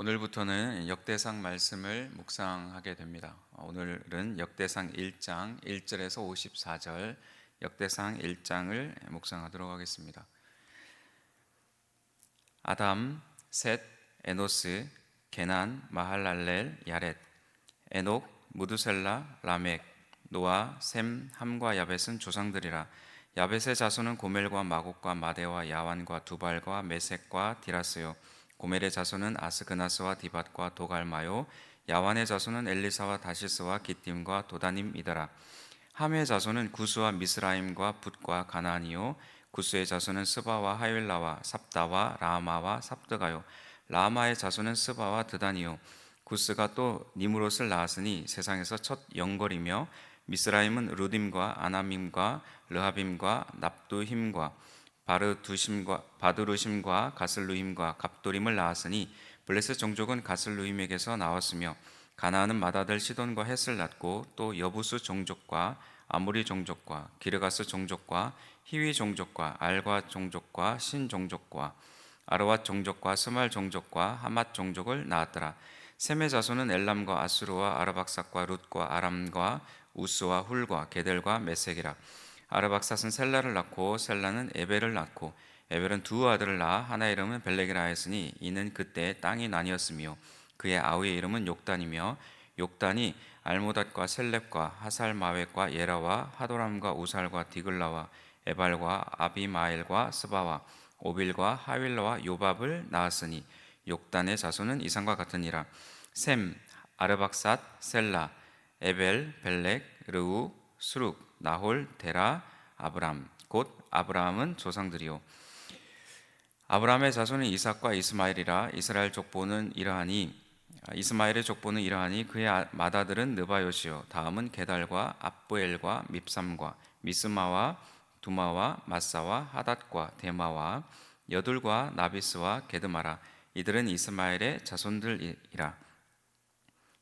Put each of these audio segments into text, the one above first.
오늘부터는 역대상 말씀을 묵상하게 됩니다. 오늘은 역대상 1장 1절에서 54절 역대상 1장을 묵상하도록 하겠습니다. 아담, 셋, 에노스, 게난, 마할랄렐, 야렛, 에녹, 무두셀라, 라멕, 노아, 셈, 함과 야벳은 조상들이라. 야벳의 자손은 고멜과 마곡과 마대와 야완과 두발과 메섹과 디라스요. 고멜의 자손은 아스그나스와 디밧과 도갈마요. 야완의 자손은 엘리사와 다시스와 기띔과 도다님이더라. 함의 자손은 구스와 미스라임과 붓과 가나안이요. 구스의 자손은 스바와 하윌라와 삽다와 라마와 삽드가요. 라마의 자손은 스바와 드다니요. 구스가 또 니므롯을 낳았으니 세상에서 첫 영걸이며, 미스라임은 루딤과 아나밈과 르하빔과 납두힘과 바드루심과 가슬루힘과 갑도림을 낳았으니 블레셋 종족은 가슬루힘에게서 나왔으며, 가나안은 맏아들 시돈과 헷을 낳고 또 여부수 종족과 아모리 종족과 기르가스 종족과 히위 종족과 알과 종족과 신 종족과 아르왓 종족과 스말 종족과 하맛 종족을 낳았더라. 셈의 자손은 엘람과 아수르와 아르박삭과 룻과 아람과 우스와 훌과 게델과 메색이라. 아르박삭은 셀라를 낳고 셀라는 에벨을 낳고 에벨은 두 아들을 낳아 하나의 이름은 벨렉이라 하였으니 이는 그때 땅이 나뉘었으며, 그의 아우의 이름은 욕단이며, 욕단이 알모닷과 셀렙과 하살마웻과 예라와 하도람과 우살과 디글라와 에발과 아비마엘과 스바와 오빌과 하윌라와 요밥을 낳았으니 욕단의 자손은 이상과 같으니라. 셈, 아르박삿, 셀라, 에벨, 벨렉, 르우, 수룩, 나홀, 데라, 아브람. 곧 아브라함은 조상들이요. 아브라함의 자손은 이삭과 이스마엘이라. 이스마엘의 족보는 이러하니 그의 맏아들은 느바요시요. 다음은 게달과 압부엘과 밉삼과 미스마와 두마와 마사와 하닷과 데마와 여둘과 나비스와 게드마라. 이들은 이스마엘의 자손들이라.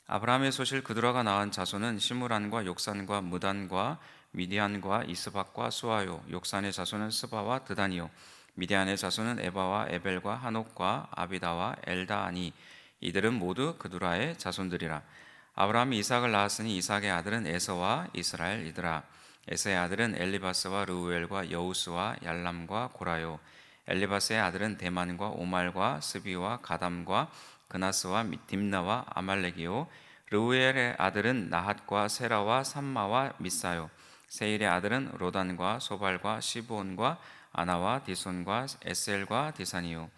아브라함의 소실 그드라가 낳은 자손은 시므란과 욕산과 무단과 미디안과 이스박과 수아요. 욕산의 자손은 스바와 드다니요. 미디안의 자손은 에바와 에벨과 한옥과 아비다와 엘다아니. 이들은 모두 그두라의 자손들이라. 아브라함이 이삭을 낳았으니 이삭의 아들은 에서와 이스라엘이더라. 에서의 아들은 엘리바스와 르우엘과 여우스와 얄람과 고라요. 엘리바스의 아들은 대만과 오말과 스비와 가담과 그나스와 딥나와 아말렉이요. 르우엘의 아들은 나핫과 세라와 삼마와 미사요. 세일의 아들은 로단과 소발과 시브온과 아나와 디손과 에셀과 디산이요.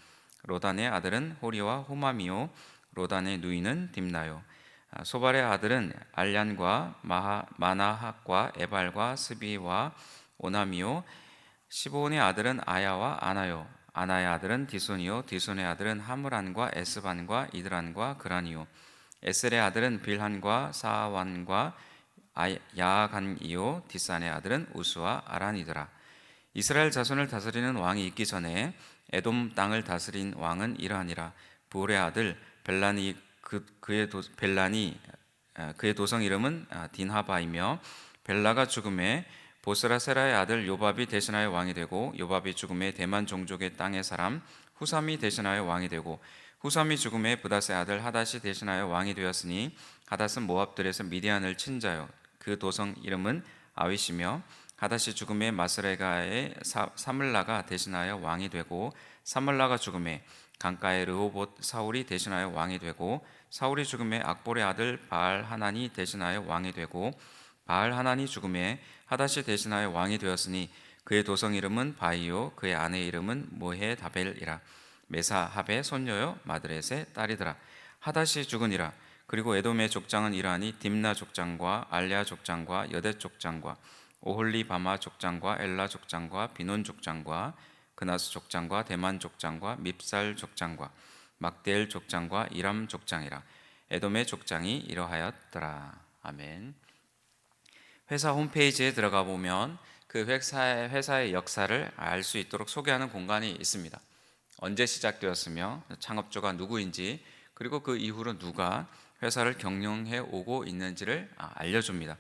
로단의 아들은 호리와 호맘이요. 로단의 누이는 딥나요. 소발의 아들은 알얀과 마나핫과 에발과 스비와 오나미요. 시브온의 아들은 아야와 아나요. 아나의 아들은 디손이요. 디손의 아들은 하므란과 에스반과 이드란과 그란이요. 에셀의 아들은 빌한과 사완과 야간이요. 디산의 아들은 우스와 아란이더라. 이스라엘 자손을 다스리는 왕이 있기 전에 에돔 땅을 다스린 왕은 이러하니라. 부올의 아들 벨란이 그의 도성 이름은 딘하바이며, 벨라가 죽음에 보스라 세라의 아들 요밥이 대신하여 왕이 되고, 요밥이 죽음에 대만 종족의 땅의 사람 후삼이 대신하여 왕이 되고, 후삼이 죽음에 브닷의 아들 하닷이 대신하여 왕이 되었으니, 하닷은 모압들에서 미디안을 친 자요. 그 도성 이름은 아윗이며, 하닷이 죽음에 마스레가의 사물라가 대신하여 왕이 되고, 사물라가 죽음에 강가의 르호봇 사울이 대신하여 왕이 되고, 사울이 죽음에 악볼의 아들 바알 하난이 대신하여 왕이 되고, 바알 하난이 죽음에 하닷이 대신하여 왕이 되었으니, 그의 도성 이름은 바이요 그의 아내 이름은 모헤다벨이라. 메사합의 손녀요 마드렛의 딸이더라. 하닷이 죽으니라. 그리고 에돔의 족장은 이러하니 딥나 족장과 알랴 족장과 여댓 족장과 오홀리바마 족장과 엘라 족장과 비논 족장과 그나스 족장과 대만 족장과 밉살 족장과 막대엘 족장과 이람 족장이라. 에돔의 족장이 이러하였더라. 아멘. 회사 홈페이지에 들어가 보면 그 회사의 역사를 알 수 있도록 소개하는 공간이 있습니다. 언제 시작되었으며 창업주가 누구인지, 그리고 그 이후로 누가 회사를 경영해 오고 있는지를 알려줍니다.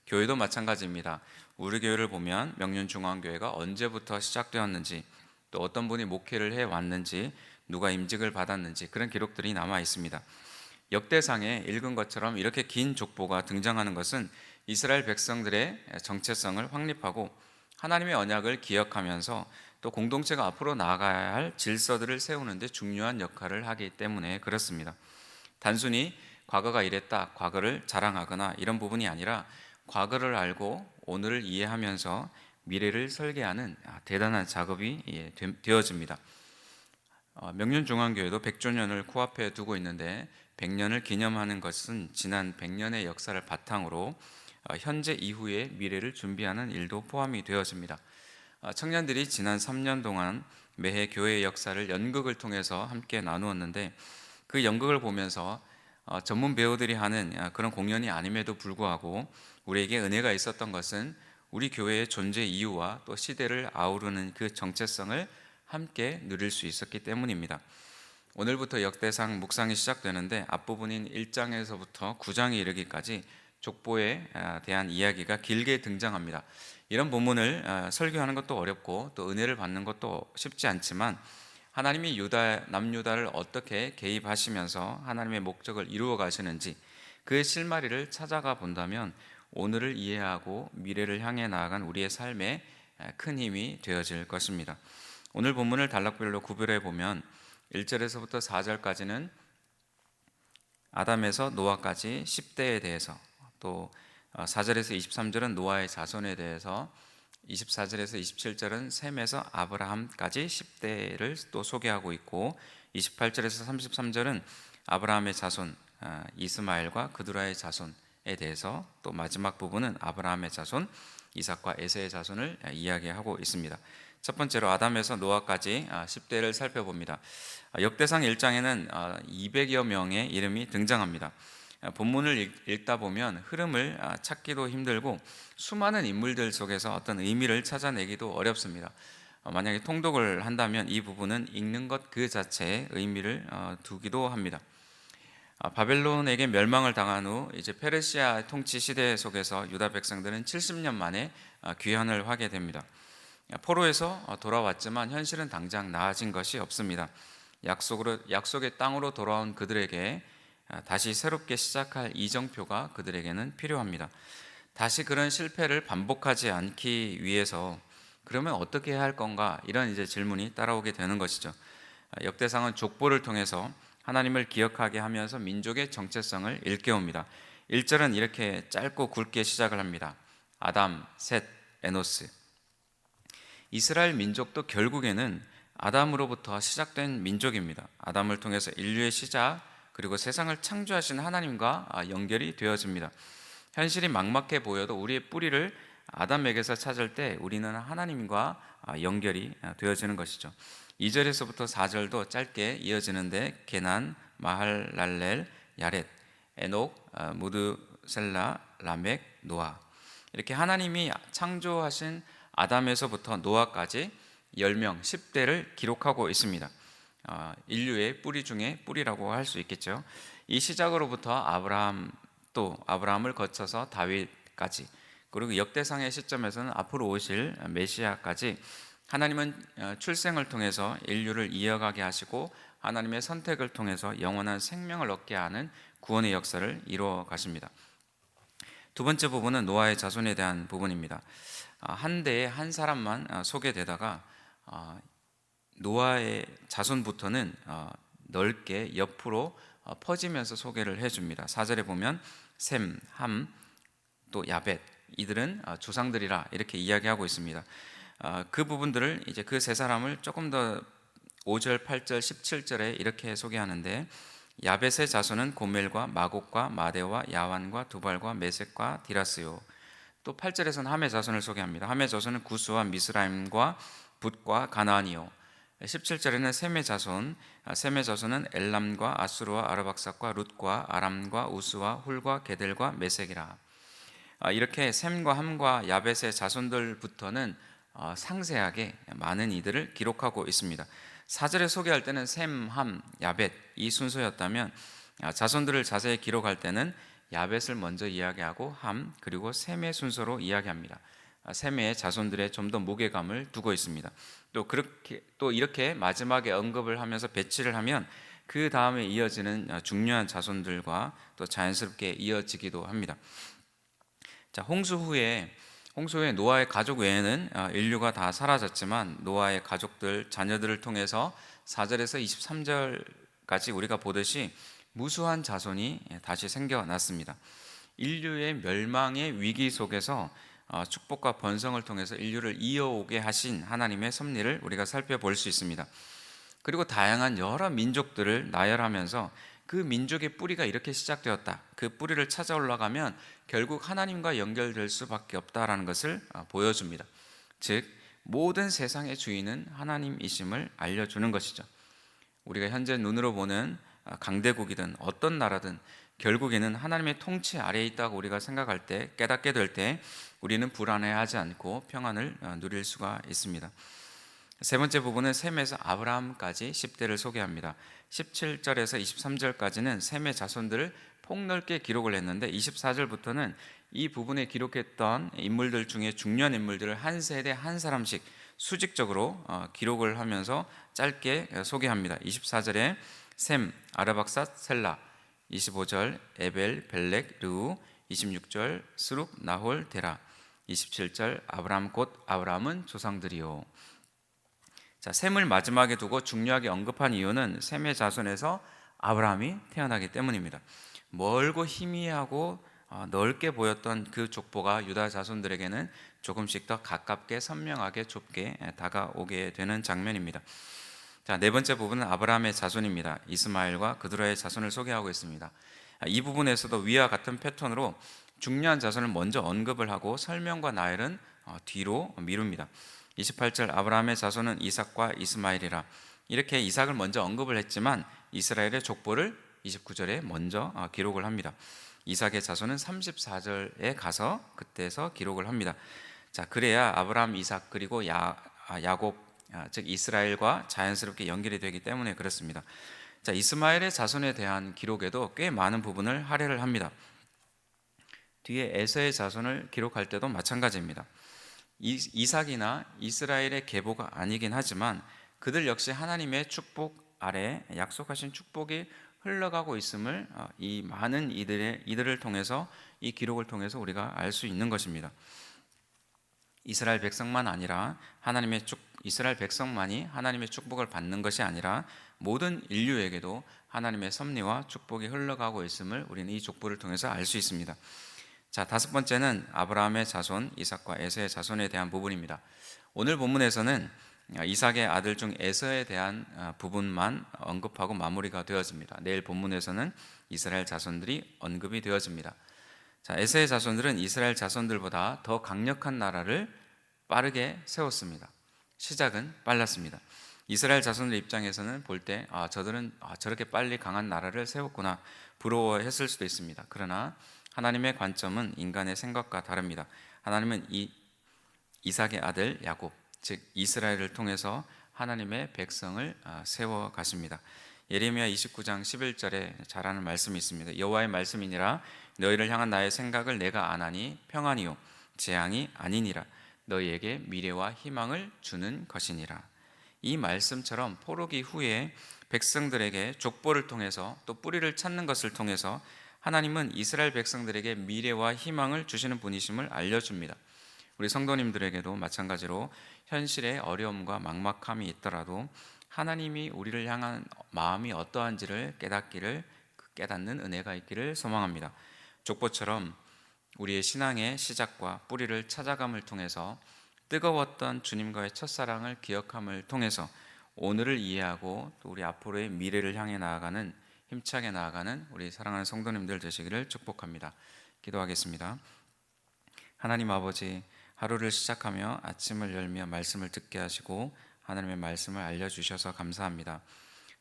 교회도 마찬가지입니다. 우리 교회를 보면 명륜중앙교회가 언제부터 시작되었는지, 또 어떤 분이 목회를 해왔는지, 누가 임직을 받았는지 그런 기록들이 남아 있습니다. 역대상에 읽은 것처럼 이렇게 긴 족보가 등장하는 것은 이스라엘 백성들의 정체성을 확립하고 하나님의 언약을 기억하면서 또 공동체가 앞으로 나아가야 할 질서들을 세우는 데 중요한 역할을 하기 때문에 그렇습니다. 단순히 과거가 이랬다, 과거를 자랑하거나 이런 부분이 아니라 과거를 알고 오늘을 이해하면서 미래를 설계하는 대단한 작업이 되어집니다. 명륜중앙교회도 100조년을 코앞에 두고 있는데 100년을 기념하는 것은 지난 100년의 역사를 바탕으로 현재 이후의 미래를 준비하는 일도 포함이 되어집니다. 청년들이 지난 3년 동안 매해 교회의 역사를 연극을 통해서 함께 나누었는데 그 연극을 보면서 전문 배우들이 하는 그런 공연이 아님에도 불구하고 우리에게 은혜가 있었던 것은 우리 교회의 존재 이유와 또 시대를 아우르는 그 정체성을 함께 누릴 수 있었기 때문입니다. 오늘부터 역대상 묵상이 시작되는데 앞부분인 1장에서부터 9장에 이르기까지 족보에 대한 이야기가 길게 등장합니다. 이런 본문을 설교하는 것도 어렵고 또 은혜를 받는 것도 쉽지 않지만 하나님이 남유다를 어떻게 개입하시면서 하나님의 목적을 이루어 가시는지 그의 실마리를 찾아가 본다면 오늘을 이해하고 미래를 향해 나아간 우리의 삶에 큰 힘이 되어질 것입니다. 오늘 본문을 단락별로 구별해 보면 1절에서부터 4절까지는 아담에서 노아까지 10대에 대해서, 또 4절에서 23절은 노아의 자손에 대해서, 24절에서 27절은 셈에서 아브라함까지 10대를 또 소개하고 있고 28절에서 33절은 아브라함의 자손 이스마엘과 그두라의 자손에 대해서, 또 마지막 부분은 아브라함의 자손 이삭과 에서의 자손을 이야기하고 있습니다. 첫 번째로 아담에서 노아까지 10대를 살펴봅니다. 역대상 1장에는 200여 명의 이름이 등장합니다. 본문을 읽다 보면 흐름을 찾기도 힘들고 수많은 인물들 속에서 어떤 의미를 찾아내기도 어렵습니다. 만약에 통독을 한다면 이 부분은 읽는 것 그 자체에 의미를 두기도 합니다. 바벨론에게 멸망을 당한 후 이제 페르시아 통치 시대 속에서 유다 백성들은 70년 만에 귀환을 하게 됩니다. 포로에서 돌아왔지만 현실은 당장 나아진 것이 없습니다. 약속의 땅으로 돌아온 그들에게 다시 새롭게 시작할 이정표가 그들에게는 필요합니다. 다시 그런 실패를 반복하지 않기 위해서 그러면 어떻게 해야 할 건가, 이런 이제 질문이 따라오게 되는 것이죠. 역대상은 족보를 통해서 하나님을 기억하게 하면서 민족의 정체성을 일깨웁니다. 1절은 이렇게 짧고 굵게 시작을 합니다. 아담, 셋, 에노스. 이스라엘 민족도 결국에는 아담으로부터 시작된 민족입니다. 아담을 통해서 인류의 시작 그리고 세상을 창조하신 하나님과 연결이 되어집니다. 현실이 막막해 보여도 우리의 뿌리를 아담에게서 찾을 때 우리는 하나님과 연결이 되어지는 것이죠. 2절에서부터 4절도 짧게 이어지는데 게난, 마할랄렐, 야렛, 에녹, 무드셀라, 라멕, 노아, 이렇게 하나님이 창조하신 아담에서부터 노아까지 10명, 10대를 기록하고 있습니다. 인류의 뿌리 중에 뿌리라고 할 수 있겠죠. 이 시작으로부터 아브라함, 또 아브라함을 거쳐서 다윗까지, 그리고 역대상의 시점에서는 앞으로 오실 메시아까지 하나님은 출생을 통해서 인류를 이어가게 하시고 하나님의 선택을 통해서 영원한 생명을 얻게 하는 구원의 역사를 이루어 가십니다. 두 번째 부분은 노아의 자손에 대한 부분입니다. 한 대에 한 사람만 소개되다가 노아의 자손부터는 넓게 옆으로 퍼지면서 소개를 해줍니다. 4절에 보면 셈, 함, 또 야벳, 이들은 조상들이라 이렇게 이야기하고 있습니다. 그 부분들을 이제 그 세 사람을 조금 더 5절, 8절, 17절에 이렇게 소개하는데, 야벳의 자손은 고멜과 마곡과 마데와 야완과 두발과 메섹과 디라스요. 또 8절에서는 함의 자손을 소개합니다. 함의 자손은 구스와 미스라임과 붓과 가나안이요. 17절에는 셈의 자손, 셈의 자손은 엘람과 아수르와 아르박삭과 룻과 아람과 우스와 훌과 게델과 메섹이라. 이렇게 셈과 함과 야벳의 자손들부터는 상세하게 많은 이들을 기록하고 있습니다. 4절에 소개할 때는 셈, 함, 야벳 이 순서였다면 자손들을 자세히 기록할 때는 야벳을 먼저 이야기하고 함 그리고 셈의 순서로 이야기합니다. 셈의 자손들의 좀 더 무게감을 두고 있습니다. 또 이렇게 마지막에 언급을 하면서 배치를 하면 그 다음에 이어지는 중요한 자손들과 또 자연스럽게 이어지기도 합니다. 자, 홍수 후에 노아의 가족 외에는 인류가 다 사라졌지만 노아의 가족들, 자녀들을 통해서 4절에서 23절까지 우리가 보듯이 무수한 자손이 다시 생겨났습니다. 인류의 멸망의 위기 속에서 축복과 번성을 통해서 인류를 이어오게 하신 하나님의 섭리를 우리가 살펴볼 수 있습니다. 그리고 다양한 여러 민족들을 나열하면서 그 민족의 뿌리가 이렇게 시작되었다. 그 뿌리를 찾아 올라가면 결국 하나님과 연결될 수밖에 없다라는 것을 보여줍니다. 즉 모든 세상의 주인은 하나님이심을 알려주는 것이죠. 우리가 현재 눈으로 보는 강대국이든 어떤 나라든 결국에는 하나님의 통치 아래에 있다고 우리가 생각할 때, 깨닫게 될 때 우리는 불안해하지 않고 평안을 누릴 수가 있습니다. 세 번째 부분은 셈에서 아브라함까지 10대를 소개합니다. 17절에서 23절까지는 셈의 자손들을 폭넓게 기록을 했는데 24절부터는 이 부분에 기록했던 인물들 중에 중요한 인물들을 한 세대 한 사람씩 수직적으로 기록을 하면서 짧게 소개합니다. 24절에 셈, 아르박삿, 셀라, 25절 에벨, 벨렉, 르우, 26절 스룩, 나홀, 데라, 27절 아브라함 곧 아브라함은 조상들이요. 자, 셈을 마지막에 두고 중요하게 언급한 이유는 셈의 자손에서 아브라함이 태어나기 때문입니다. 멀고 희미하고 넓게 보였던 그 족보가 유다 자손들에게는 조금씩 더 가깝게 선명하게 좁게 다가오게 되는 장면입니다. 자, 네 번째 부분은 아브라함의 자손입니다. 이스마엘과 그드라의 자손을 소개하고 있습니다. 이 부분에서도 위와 같은 패턴으로 중요한 자손을 먼저 언급을 하고 설명과 나열은 뒤로 미룹니다. 28절 아브라함의 자손은 이삭과 이스마엘이라. 이렇게 이삭을 먼저 언급을 했지만 이스라엘의 족보를 29절에 먼저 기록을 합니다. 이삭의 자손은 34절에 가서 그때서 기록을 합니다. 자, 그래야 아브라함, 이삭 그리고 야곱 즉 이스라엘과 자연스럽게 연결이 되기 때문에 그렇습니다. 자, 이스마엘의 자손에 대한 기록에도 꽤 많은 부분을 할애를 합니다. 뒤에 에서의 자손을 기록할 때도 마찬가지입니다. 이삭이나 이스라엘의 계보가 아니긴 하지만 그들 역시 하나님의 축복 아래 약속하신 축복이 흘러가고 있음을 이 많은 이들을 통해서 이 기록을 통해서 우리가 알 수 있는 것입니다. 이스라엘 백성만 아니라 이스라엘 백성만이 하나님의 축복을 받는 것이 아니라 모든 인류에게도 하나님의 섭리와 축복이 흘러가고 있음을 우리는 이 족보를 통해서 알 수 있습니다. 자, 다섯 번째는 아브라함의 자손 이삭과 에서의 자손에 대한 부분입니다. 오늘 본문에서는 이삭의 아들 중 에서에 대한 부분만 언급하고 마무리가 되어집니다. 내일 본문에서는 이스라엘 자손들이 언급이 되어집니다. 자, 에서의 자손들은 이스라엘 자손들보다 더 강력한 나라를 빠르게 세웠습니다. 시작은 빨랐습니다. 이스라엘 자손들 입장에서는 볼 때 저들은 저렇게 빨리 강한 나라를 세웠구나 부러워했을 수도 있습니다. 그러나 하나님의 관점은 인간의 생각과 다릅니다. 하나님은 이삭의 아들 야곱 즉 이스라엘을 통해서 하나님의 백성을 세워 가십니다. 예레미야 29장 11절에 잘하는 말씀이 있습니다. 여호와의 말씀이니라 너희를 향한 나의 생각을 내가 아나니 평안이요 재앙이 아니니라 너희에게 미래와 희망을 주는 것이니라. 이 말씀처럼 포로기 후에 백성들에게 족보를 통해서 또 뿌리를 찾는 것을 통해서 하나님은 이스라엘 백성들에게 미래와 희망을 주시는 분이심을 알려줍니다. 우리 성도님들에게도 마찬가지로 현실의 어려움과 막막함이 있더라도 하나님이 우리를 향한 마음이 어떠한지를 깨닫는 은혜가 있기를 소망합니다. 족보처럼 우리의 신앙의 시작과 뿌리를 찾아감을 통해서 뜨거웠던 주님과의 첫사랑을 기억함을 통해서 오늘을 이해하고 또 우리 앞으로의 미래를 향해 나아가는 힘차게 나아가는 우리 사랑하는 성도님들 되시기를 축복합니다. 기도하겠습니다. 하나님 아버지, 하루를 시작하며 아침을 열며 말씀을 듣게 하시고 하나님의 말씀을 알려주셔서 감사합니다.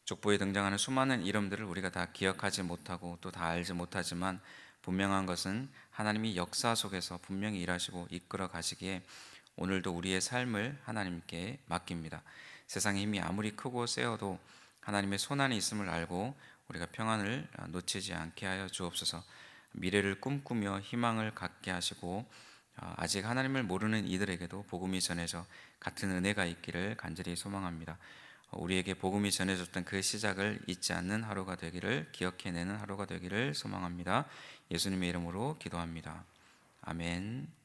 족보에 등장하는 수많은 이름들을 우리가 다 기억하지 못하고 또 다 알지 못하지만 분명한 것은 하나님이 역사 속에서 분명히 일하시고 이끌어 가시기에 오늘도 우리의 삶을 하나님께 맡깁니다. 세상의 힘이 아무리 크고 세어도 하나님의 손안에 있음을 알고 우리가 평안을 놓치지 않게 하여 주옵소서. 미래를 꿈꾸며 희망을 갖게 하시고 아직 하나님을 모르는 이들에게도 복음이 전해져 같은 은혜가 있기를 간절히 소망합니다. 우리에게 복음이 전해졌던 그 시작을 잊지 않는 하루가 되기를, 기억해내는 하루가 되기를 소망합니다. 예수님의 이름으로 기도합니다. 아멘.